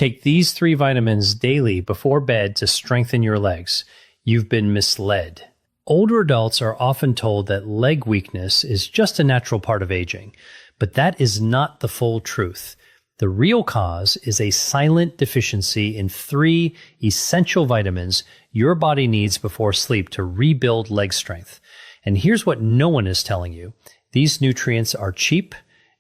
take these 3 vitamins daily before bed to strengthen your legs, you've been misled. Older adults are often told that leg weakness is just a natural part of aging, but that is not the full truth. The real cause is a silent deficiency in 3 essential vitamins your body needs before sleep to rebuild leg strength. And here's what no one is telling you. These nutrients are cheap,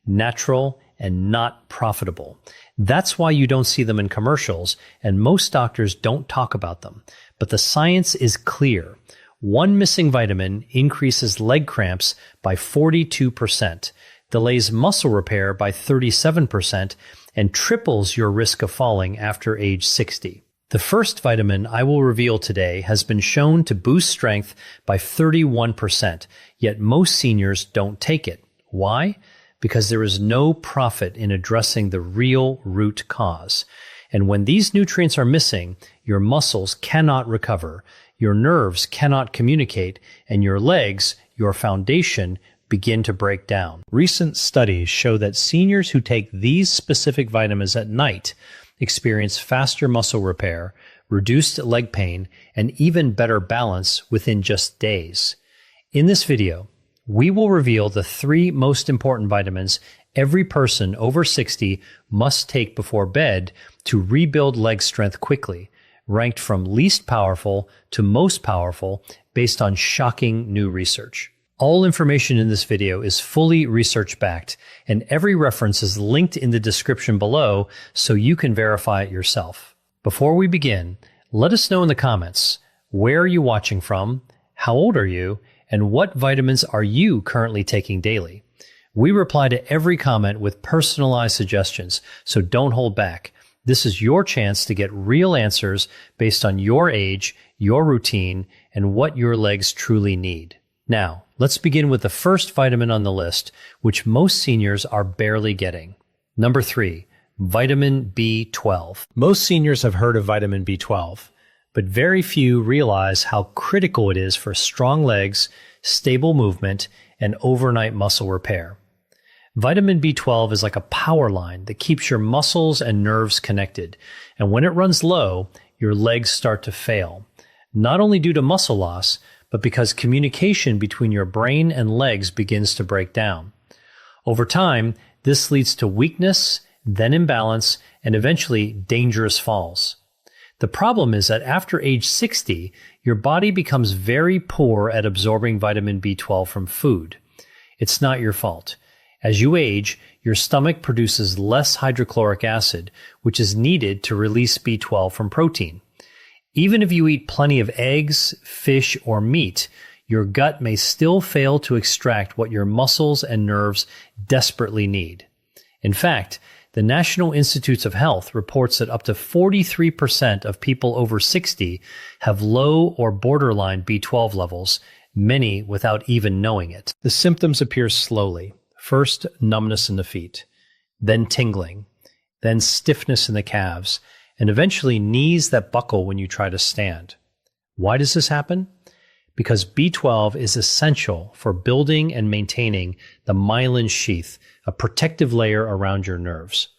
natural, and not profitable. That's why you don't see them in commercials, and most doctors don't talk about them. But the science is clear. One missing vitamin increases leg cramps by 42%, delays muscle repair by 37%, and triples your risk of falling after age 60. The first vitamin I will reveal today has been shown to boost strength by 31%, yet most seniors don't take it. Why? Because there is no profit in addressing the real root cause. And when these nutrients are missing, your muscles cannot recover, your nerves cannot communicate, and your legs, your foundation, begin to break down. Recent studies show that seniors who take these specific vitamins at night experience faster muscle repair, reduced leg pain, and even better balance within just days. In this video, we will reveal the 3 most important vitamins every person over 60 must take before bed to rebuild leg strength quickly, ranked from least powerful to most powerful based on shocking new research. All information in this video is fully research-backed, and every reference is linked in the description below so you can verify it yourself. Before we begin, let us know in the comments, where are you watching from, how old are you, and what vitamins are you currently taking daily? We reply to every comment with personalized suggestions, so don't hold back. This is your chance to get real answers based on your age, your routine, and what your legs truly need. Now, let's begin with the first vitamin on the list, which most seniors are barely getting. Number 3, vitamin B12. Most seniors have heard of vitamin B12, but very few realize how critical it is for strong legs, stable movement, and overnight muscle repair. Vitamin B12 is like a power line that keeps your muscles and nerves connected, and when it runs low, your legs start to fail, not only due to muscle loss, but because communication between your brain and legs begins to break down. Over time, this leads to weakness, then imbalance, and eventually dangerous falls. The problem is that after age 60, your body becomes very poor at absorbing vitamin B12 from food. It's not your fault. As you age, your stomach produces less hydrochloric acid, which is needed to release B12 from protein. Even if you eat plenty of eggs, fish, or meat, your gut may still fail to extract what your muscles and nerves desperately need. In fact, the National Institutes of Health reports that up to 43% of people over 60 have low or borderline B12 levels, many without even knowing it. The symptoms appear slowly. First, numbness in the feet, then tingling, then stiffness in the calves, and eventually knees that buckle when you try to stand. Why does this happen? Because B12 is essential for building and maintaining the myelin sheath, a protective layer around your nerves.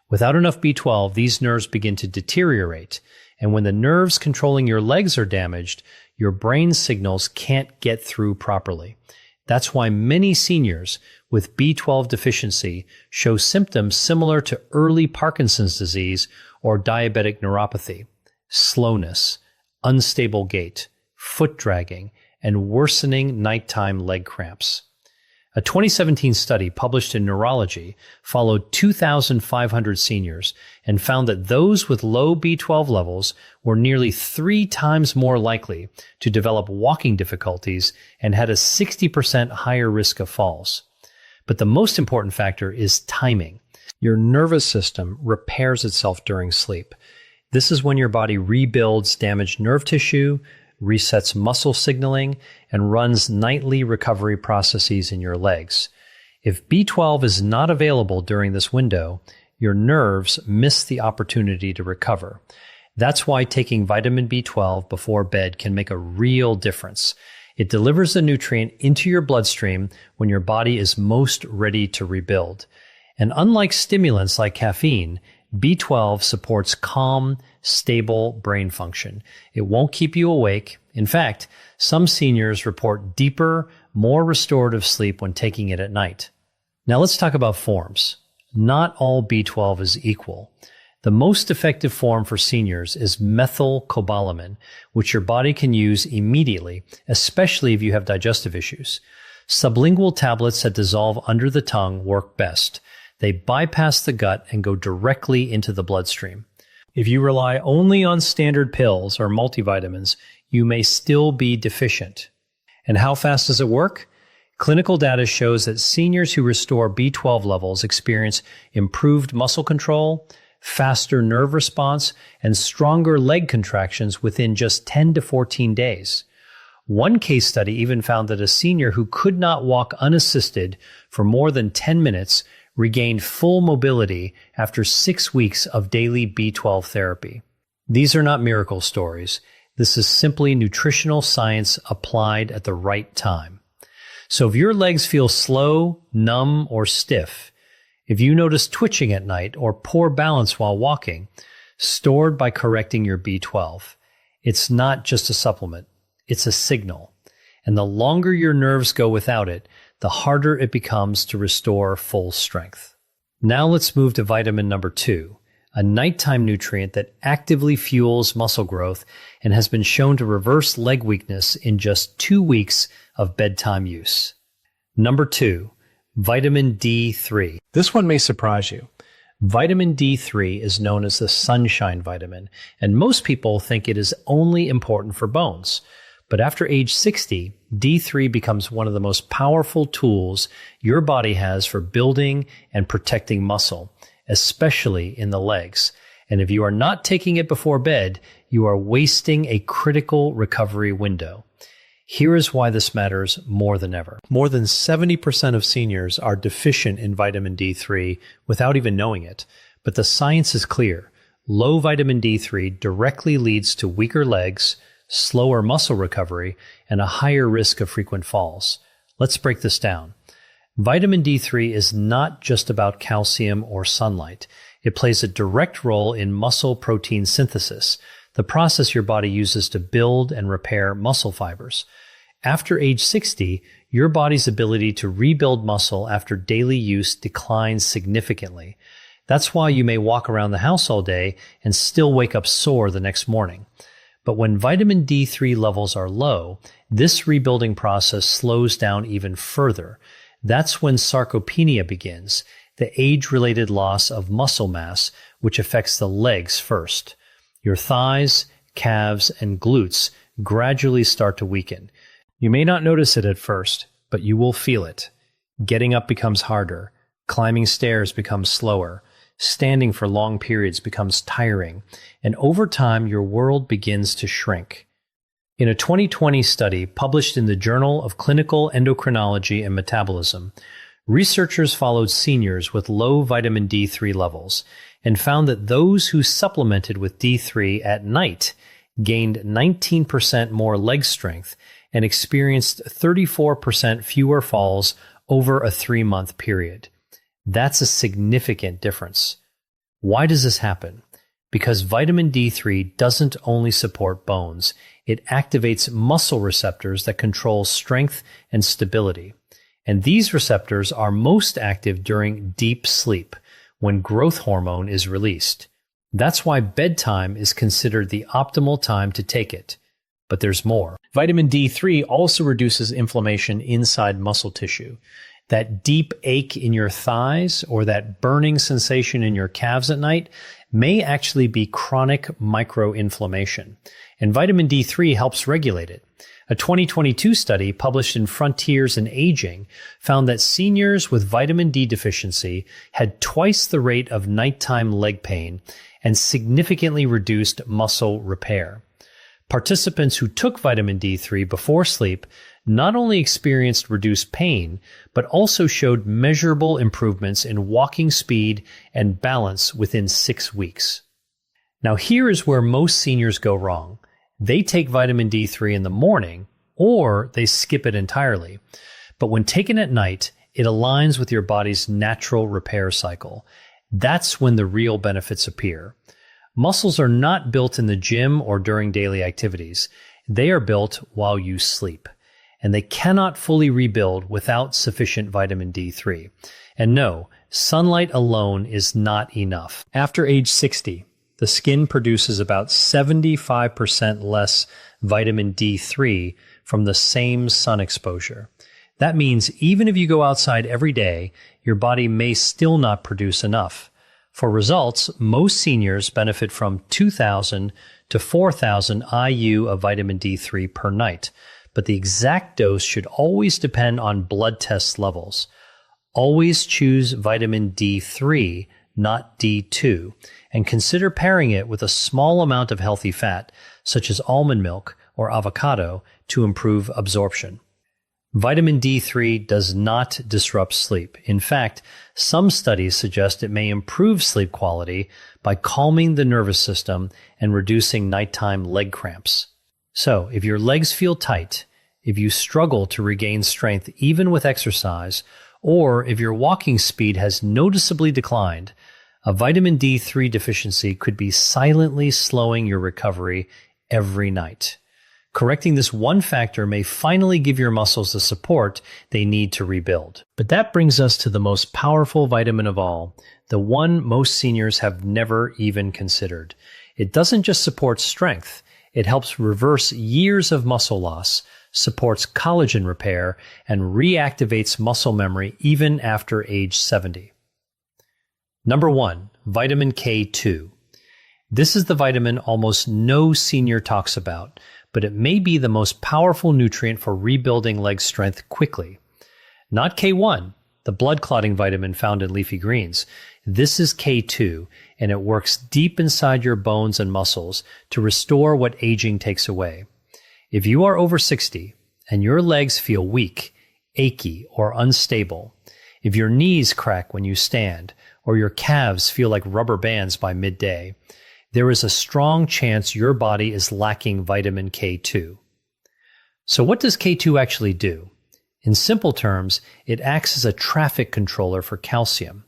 Without enough B12, these nerves begin to deteriorate, and when the nerves controlling your legs are damaged, your brain signals can't get through properly. That's why many seniors with B12 deficiency show symptoms similar to early Parkinson's disease or diabetic neuropathy: slowness, unstable gait, foot dragging, and worsening nighttime leg cramps. A 2017 study published in Neurology followed 2,500 seniors and found that those with low B12 levels were nearly 3 times more likely to develop walking difficulties and had a 60% higher risk of falls. But the most important factor is timing. Your nervous system repairs itself during sleep. This is when your body rebuilds damaged nerve tissue, resets muscle signaling, and runs nightly recovery processes in your legs. If B12 is not available during this window, your nerves miss the opportunity to recover. That's why taking vitamin B12 before bed can make a real difference. It delivers the nutrient into your bloodstream when your body is most ready to rebuild. And unlike stimulants like caffeine, B12 supports calm, stable brain function. It won't keep you awake. In fact, some seniors report deeper, more restorative sleep when taking it at night. Now let's talk about forms. Not all B12 is equal. The most effective form for seniors is methylcobalamin, which your body can use immediately, especially if you have digestive issues. Sublingual tablets that dissolve under the tongue work best. They bypass the gut and go directly into the bloodstream. If you rely only on standard pills or multivitamins, you may still be deficient. And how fast does it work? Clinical data shows that seniors who restore B12 levels experience improved muscle control, faster nerve response, and stronger leg contractions within just 10 to 14 days. One case study even found that a senior who could not walk unassisted for more than 10 minutes regained full mobility after 6 weeks of daily B12 therapy. These are not miracle stories. This is simply nutritional science applied at the right time. So if your legs feel slow, numb, or stiff, if you notice twitching at night or poor balance while walking, stored by correcting your B12. It's not just a supplement, it's a signal. And the longer your nerves go without it, the harder it becomes to restore full strength. Now let's move to vitamin number 2, a nighttime nutrient that actively fuels muscle growth and has been shown to reverse leg weakness in just 2 weeks of bedtime use. Number 2, vitamin D3. This one may surprise you. Vitamin D3 is known as the sunshine vitamin, and most people think it is only important for bones. But after age 60, D3 becomes one of the most powerful tools your body has for building and protecting muscle, especially in the legs. And if you are not taking it before bed, you are wasting a critical recovery window. Here is why this matters more than ever. More than 70% of seniors are deficient in vitamin D3 without even knowing it. But the science is clear. Low vitamin D3 directly leads to weaker legs, slower muscle recovery, and a higher risk of frequent falls. Let's break this down. Vitamin D3 is not just about calcium or sunlight. It plays a direct role in muscle protein synthesis, the process your body uses to build and repair muscle fibers. After age 60, your body's ability to rebuild muscle after daily use declines significantly. That's why you may walk around the house all day and still wake up sore the next morning. But when vitamin D3 levels are low, this rebuilding process slows down even further. That's when sarcopenia begins, the age-related loss of muscle mass, which affects the legs first. Your thighs, calves, and glutes gradually start to weaken. You may not notice it at first, but you will feel it. Getting up becomes harder. Climbing stairs becomes slower. Standing for long periods becomes tiring, and over time your world begins to shrink. In a 2020 study published in the Journal of Clinical Endocrinology and Metabolism, researchers followed seniors with low vitamin D3 levels and found that those who supplemented with D3 at night gained 19% more leg strength and experienced 34% fewer falls over a 3-month period. That's a significant difference. Why does this happen? Because vitamin D3 doesn't only support bones, it activates muscle receptors that control strength and stability. And these receptors are most active during deep sleep, when growth hormone is released. That's why bedtime is considered the optimal time to take it. But there's more. Vitamin D3 also reduces inflammation inside muscle tissue. That deep ache in your thighs or that burning sensation in your calves at night may actually be chronic microinflammation, and vitamin D3 helps regulate it. A 2022 study published in Frontiers in Aging found that seniors with vitamin D deficiency had twice the rate of nighttime leg pain and significantly reduced muscle repair. Participants who took vitamin D3 before sleep not only experienced reduced pain, but also showed measurable improvements in walking speed and balance within 6 weeks. Now here is where most seniors go wrong. They take vitamin D3 in the morning, or they skip it entirely. But when taken at night, it aligns with your body's natural repair cycle. That's when the real benefits appear. Muscles are not built in the gym or during daily activities. They are built while you sleep, and they cannot fully rebuild without sufficient vitamin D3. And no, sunlight alone is not enough. After age 60, the skin produces about 75% less vitamin D3 from the same sun exposure. That means even if you go outside every day, your body may still not produce enough. For results, most seniors benefit from 2,000 to 4,000 IU of vitamin D3 per night, but the exact dose should always depend on blood test levels. Always choose vitamin D3, not D2, and consider pairing it with a small amount of healthy fat, such as almond milk or avocado, to improve absorption. Vitamin D3 does not disrupt sleep. In fact, some studies suggest it may improve sleep quality by calming the nervous system and reducing nighttime leg cramps. So, if your legs feel tight, if you struggle to regain strength even with exercise, or if your walking speed has noticeably declined, a vitamin D3 deficiency could be silently slowing your recovery every night. Correcting this one factor may finally give your muscles the support they need to rebuild. But that brings us to the most powerful vitamin of all, the one most seniors have never even considered. It doesn't just support strength, it helps reverse years of muscle loss, supports collagen repair, and reactivates muscle memory even after age 70. Number 1, vitamin K2. This is the vitamin almost no senior talks about, but it may be the most powerful nutrient for rebuilding leg strength quickly. Not K1, the blood clotting vitamin found in leafy greens. This is K2, and it works deep inside your bones and muscles to restore what aging takes away. If you are over 60 and your legs feel weak, achy, or unstable, if your knees crack when you stand, or your calves feel like rubber bands by midday, there is a strong chance your body is lacking vitamin K2. So what does K2 actually do? In simple terms, it acts as a traffic controller for calcium.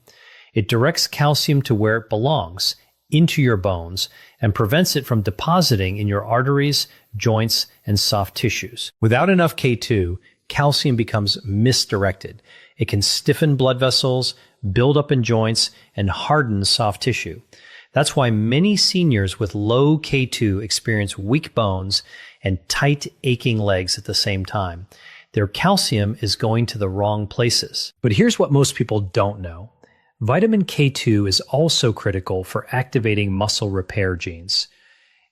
It directs calcium to where it belongs, into your bones, and prevents it from depositing in your arteries, joints, and soft tissues. Without enough K2, calcium becomes misdirected. It can stiffen blood vessels, build up in joints, and harden soft tissue. That's why many seniors with low K2 experience weak bones and tight, aching legs at the same time. Their calcium is going to the wrong places. But here's what most people don't know. Vitamin K2 is also critical for activating muscle repair genes.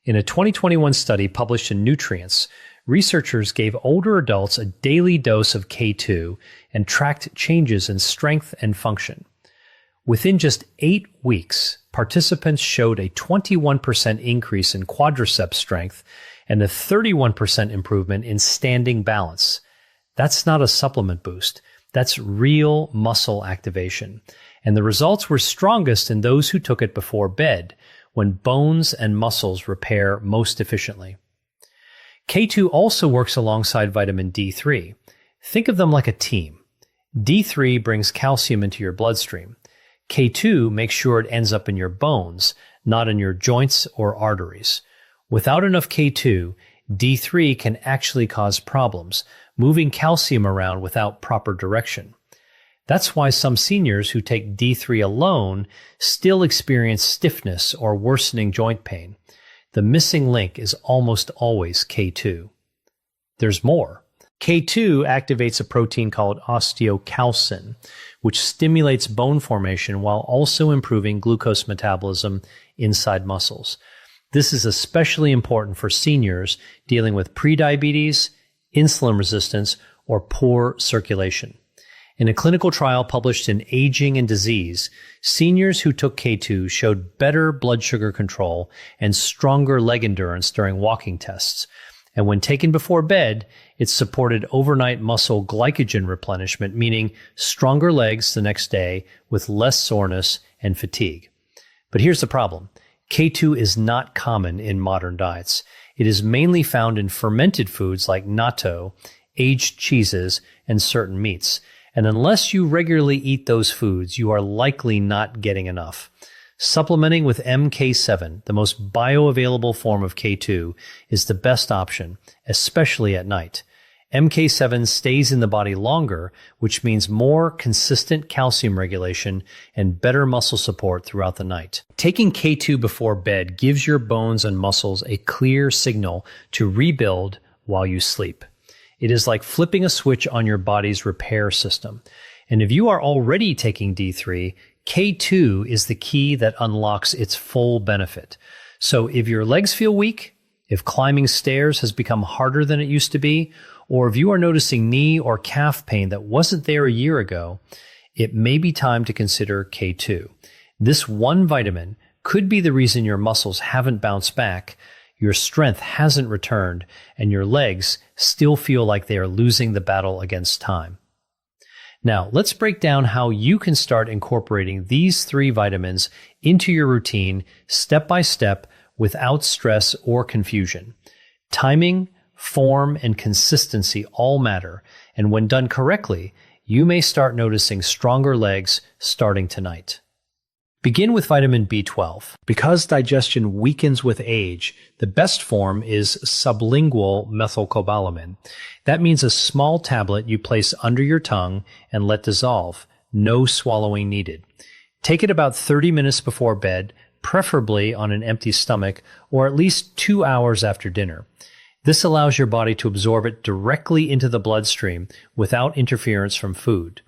In a 2021 study published in Nutrients, researchers gave older adults a daily dose of K2 and tracked changes in strength and function. Within just 8 weeks, participants showed a 21% increase in quadriceps strength and a 31% improvement in standing balance. That's not a supplement boost. That's real muscle activation. And the results were strongest in those who took it before bed, when bones and muscles repair most efficiently. K2 also works alongside vitamin D3. Think of them like a team. D3 brings calcium into your bloodstream. K2 makes sure it ends up in your bones, not in your joints or arteries. Without enough K2, D3 can actually cause problems, moving calcium around without proper direction. That's why some seniors who take D3 alone still experience stiffness or worsening joint pain. The missing link is almost always K2. There's more. K2 activates a protein called osteocalcin, which stimulates bone formation while also improving glucose metabolism inside muscles. This is especially important for seniors dealing with prediabetes, insulin resistance, or poor circulation. In a clinical trial published in Aging and Disease, seniors who took K2 showed better blood sugar control and stronger leg endurance during walking tests. And when taken before bed, it supported overnight muscle glycogen replenishment, meaning stronger legs the next day with less soreness and fatigue. But here's the problem. K2 is not common in modern diets. It is mainly found in fermented foods like natto, aged cheeses, and certain meats. And unless you regularly eat those foods, you are likely not getting enough. Supplementing with MK7, the most bioavailable form of K2, is the best option, especially at night. MK7 stays in the body longer, which means more consistent calcium regulation and better muscle support throughout the night. Taking K2 before bed gives your bones and muscles a clear signal to rebuild while you sleep. It is like flipping a switch on your body's repair system. And if you are already taking D3, K2 is the key that unlocks its full benefit. So if your legs feel weak, if climbing stairs has become harder than it used to be, or if you are noticing knee or calf pain that wasn't there a year ago, it may be time to consider K2. This one vitamin could be the reason your muscles haven't bounced back, your strength hasn't returned, and your legs still feel like they are losing the battle against time. Now, let's break down how you can start incorporating these 3 vitamins into your routine step by step without stress or confusion. Timing, form, and consistency all matter, and when done correctly, you may start noticing stronger legs starting tonight. Begin with vitamin B12. Because digestion weakens with age, the best form is sublingual methylcobalamin. That means a small tablet you place under your tongue and let dissolve. No swallowing needed. Take it about 30 minutes before bed, preferably on an empty stomach, or at least 2 hours after dinner. This allows your body to absorb it directly into the bloodstream without interference from food.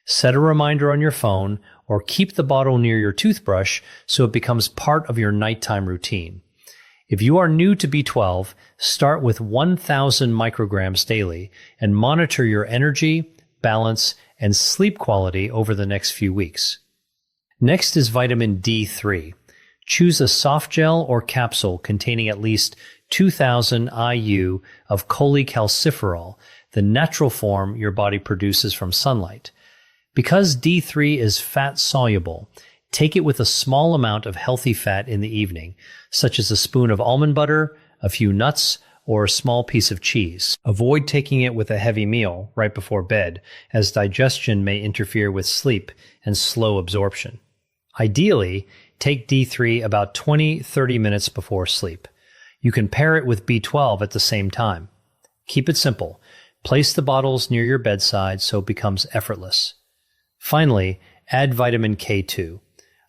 Set a reminder on your phone or keep the bottle near your toothbrush so it becomes part of your nighttime routine. If you are new to B12, start with 1,000 micrograms daily and monitor your energy, balance, and sleep quality over the next few weeks. Next is vitamin D3. Choose a soft gel or capsule containing at least 2,000 IU of cholecalciferol, the natural form your body produces from sunlight. Because D3 is fat-soluble, take it with a small amount of healthy fat in the evening, such as a spoon of almond butter, a few nuts, or a small piece of cheese. Avoid taking it with a heavy meal right before bed, as digestion may interfere with sleep and slow absorption. Ideally, take D3 about 20-30 minutes before sleep. You can pair it with B12 at the same time. Keep it simple. Place the bottles near your bedside so it becomes effortless. Finally, add vitamin K2.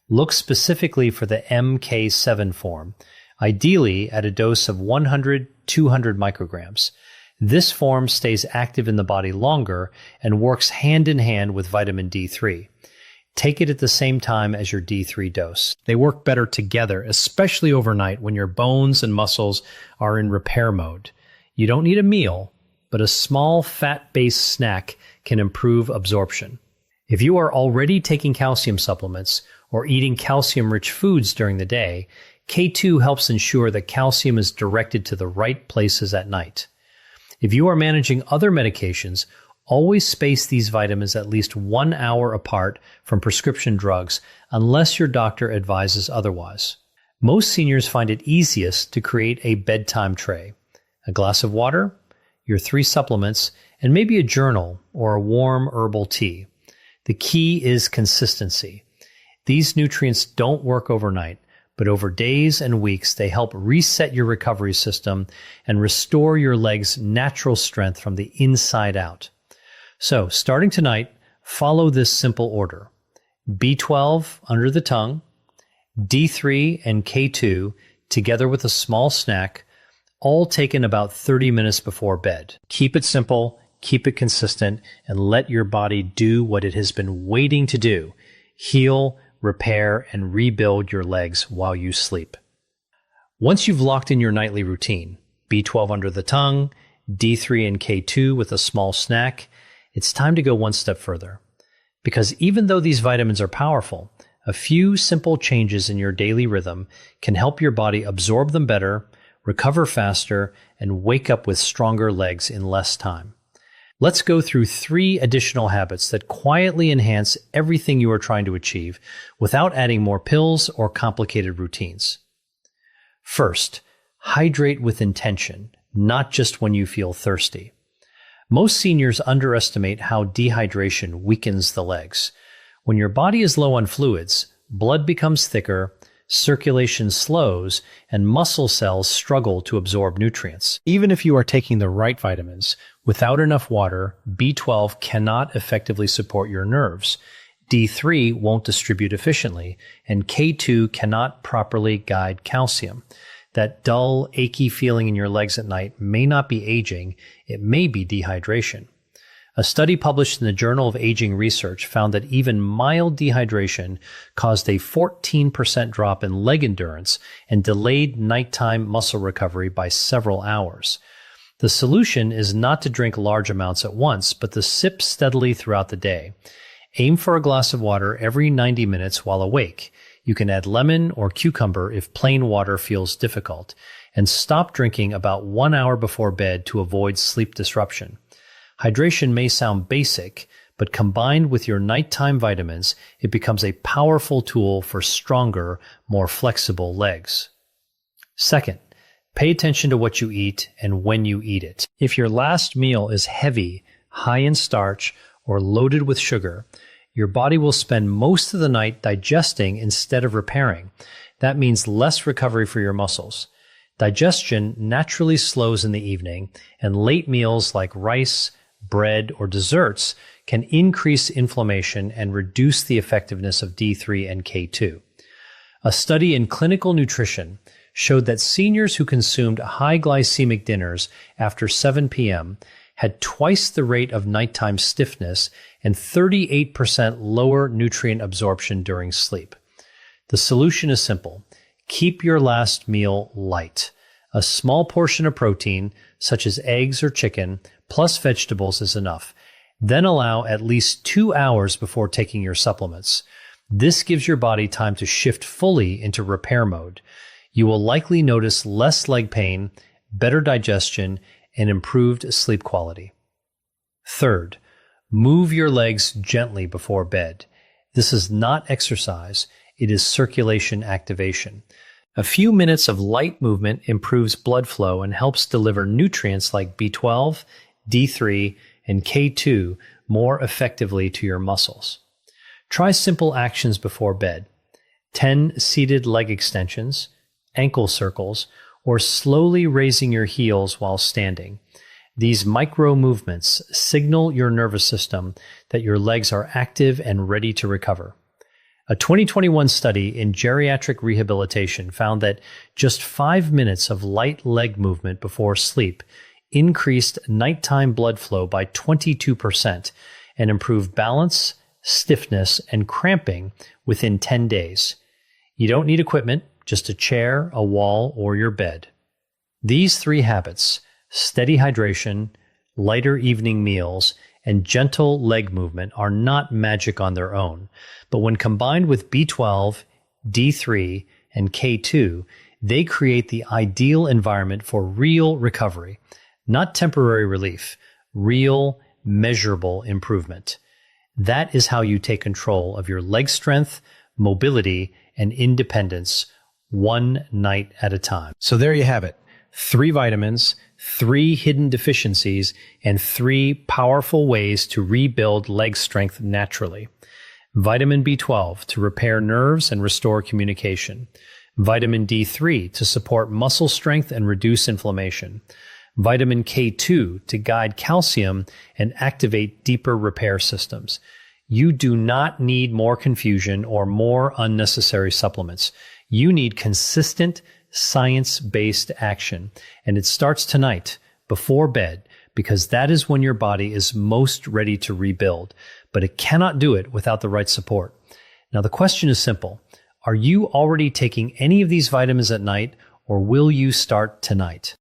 Look specifically for the MK7 form, ideally at a dose of 100-200 micrograms. This form stays active in the body longer and works hand in hand with vitamin D3. Take it at the same time as your D3 dose. They work better together, especially overnight when your bones and muscles are in repair mode. You don't need a meal, but a small fat-based snack can improve absorption. If you are already taking calcium supplements or eating calcium-rich foods during the day, K2 helps ensure that calcium is directed to the right places at night. If you are managing other medications, always space these vitamins at least 1 hour apart from prescription drugs unless your doctor advises otherwise. Most seniors find it easiest to create a bedtime tray. A glass of water, your 3 supplements, and maybe a journal or a warm herbal tea. The key is consistency. These nutrients don't work overnight, but over days and weeks they help reset your recovery system and restore your legs' natural strength from the inside out. So, starting tonight, follow this simple order. B12 under the tongue, D3 and K2 together with a small snack, all taken about 30 minutes before bed. Keep it simple, keep it consistent, and let your body do what it has been waiting to do. Heal, repair, and rebuild your legs while you sleep. Once you've locked in your nightly routine, B12 under the tongue, D3 and K2 with a small snack, it's time to go one step further. Because even though these vitamins are powerful, a few simple changes in your daily rhythm can help your body absorb them better, recover faster, and wake up with stronger legs in less time. Let's go through 3 additional habits that quietly enhance everything you are trying to achieve without adding more pills or complicated routines. First, hydrate with intention, not just when you feel thirsty. Most seniors underestimate how dehydration weakens the legs. When your body is low on fluids, blood becomes thicker, circulation slows, and muscle cells struggle to absorb nutrients. Even if you are taking the right vitamins, without enough water, B12 cannot effectively support your nerves. D3 won't distribute efficiently, and K2 cannot properly guide calcium. That dull, achy feeling in your legs at night may not be aging, it may be dehydration. A study published in the Journal of Aging Research found that even mild dehydration caused a 14% drop in leg endurance and delayed nighttime muscle recovery by several hours. The solution is not to drink large amounts at once, but to sip steadily throughout the day. Aim for a glass of water every 90 minutes while awake. You can add lemon or cucumber if plain water feels difficult, and stop drinking about 1 hour before bed to avoid sleep disruption. Hydration may sound basic, but combined with your nighttime vitamins, it becomes a powerful tool for stronger, more flexible legs. Second, pay attention to what you eat and when you eat it. If your last meal is heavy, high in starch, or loaded with sugar, your body will spend most of the night digesting instead of repairing. That means less recovery for your muscles. Digestion naturally slows in the evening, and late meals like rice, bread, or desserts can increase inflammation and reduce the effectiveness of D3 and K2. A study in clinical nutrition showed that seniors who consumed high glycemic dinners after 7 p.m. had twice the rate of nighttime stiffness and 38% lower nutrient absorption during sleep. The solution is simple. Keep your last meal light. A small portion of protein, such as eggs or chicken, plus vegetables is enough. Then allow at least 2 hours before taking your supplements. This gives your body time to shift fully into repair mode. You will likely notice less leg pain, better digestion, and improved sleep quality. Third, move your legs gently before bed. This is not exercise, it is circulation activation. A few minutes of light movement improves blood flow and helps deliver nutrients like B12, D3, and K2 more effectively to your muscles. Try simple actions before bed. 10 seated leg extensions, ankle circles, or slowly raising your heels while standing. These micro movements signal your nervous system that your legs are active and ready to recover. A 2021 study in geriatric rehabilitation found that just 5 minutes of light leg movement before sleep increased nighttime blood flow by 22% and improved balance, stiffness, and cramping within 10 days. You don't need equipment, just a chair, a wall, or your bed. These 3 habits, steady hydration, lighter evening meals, and gentle leg movement, are not magic on their own, but when combined with B12, D3, and K2, they create the ideal environment for real recovery, not temporary relief, real, measurable improvement. That is how you take control of your leg strength, mobility, and independence, one night at a time. So there you have it. 3 vitamins, 3 hidden deficiencies, and 3 powerful ways to rebuild leg strength naturally. Vitamin B12 to repair nerves and restore communication. Vitamin D3 to support muscle strength and reduce inflammation. Vitamin K2 to guide calcium and activate deeper repair systems. You do not need more confusion or more unnecessary supplements. You need consistent, science-based action, and it starts tonight, before bed, because that is when your body is most ready to rebuild, but it cannot do it without the right support. Now, the question is simple. Are you already taking any of these vitamins at night, or will you start tonight?